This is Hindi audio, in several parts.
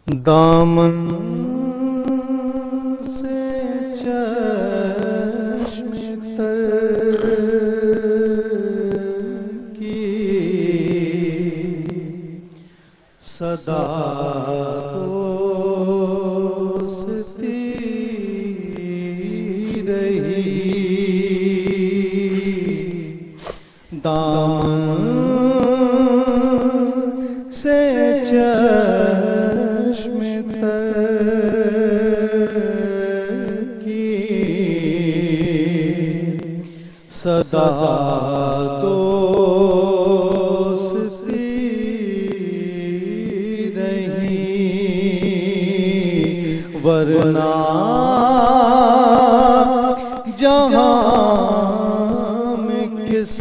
दामन से चश्मे तर की सदा दोस्ती रही। दामन से चश्मे तर की सदा दोस्ती रही। वरना जहां में किस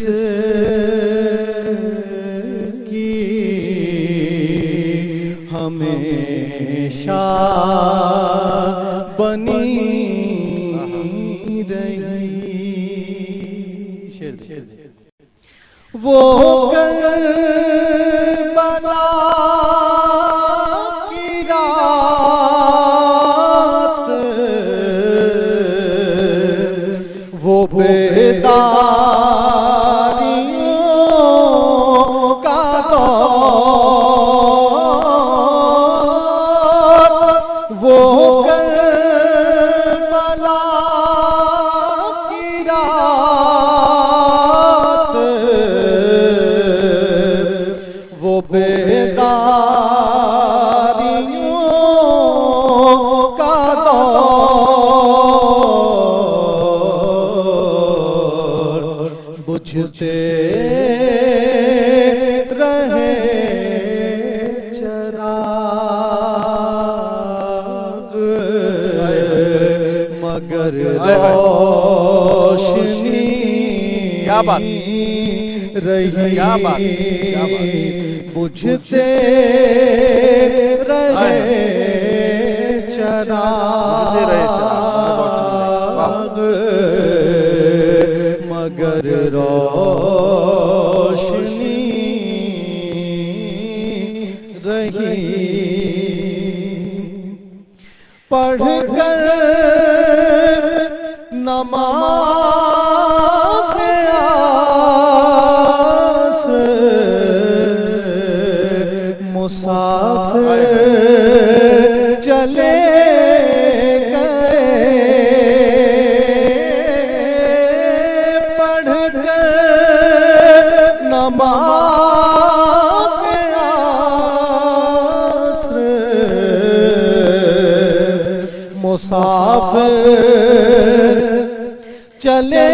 की हमेशा बनी रही। वो करबला की रात, वो बेदारियों का दौर, वो करबला की रात, वो बेदारियों का दौर। बुझते रहे चराग, मगर रोशनी रही। बुझते रहे चराग, मगर रोशनी रही। पढ़कर नमाज़ मुसाफिर चले गए। पढ़कर नमाज़ आस्र मुसाफिर चले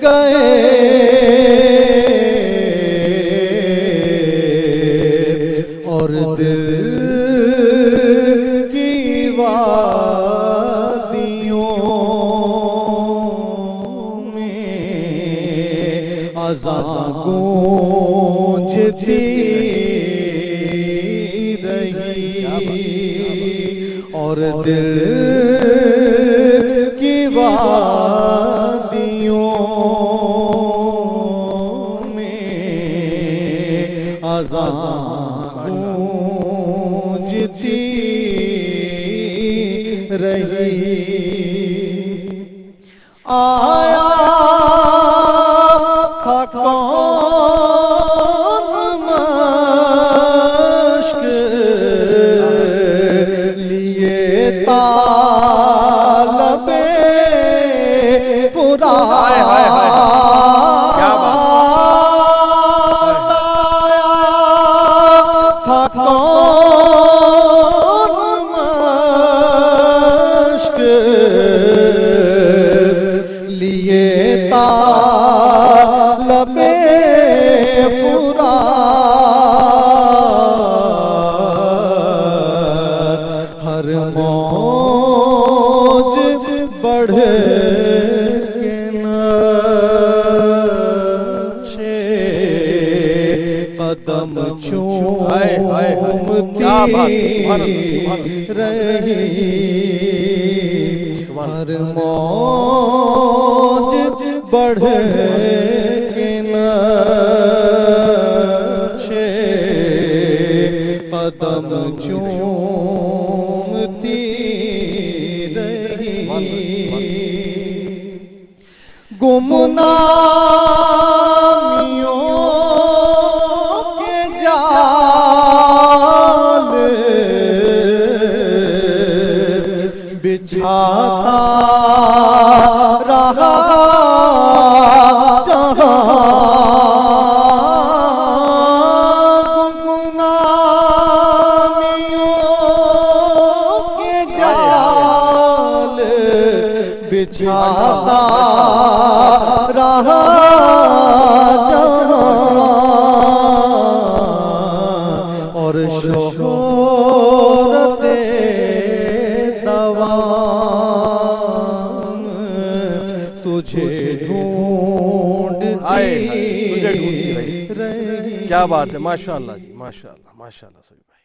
गए। और दिल की वादियों में अज़ान गूंजती रही। और दिल की वादियों में अज़ान गूंजती रही। आया था कौन मश्क लिए तालबे पुरा। क्या बात था कौन मश्क लिए तालबे फुरात। हर मौज बढ़ के नक्शे कदम चूमती रही। हर मौज बढ़ के नक्शे कदम चूमती रही, गुमनामियों के जाल बिछाता रहा जहां, बिछाता रहा जहां, और शोहरते दवाम तुझे ढूंढती रही। क्या बात है, माशाअल्लाह जी, माशाअल्लाह माशाअल्लाह सभी भाई।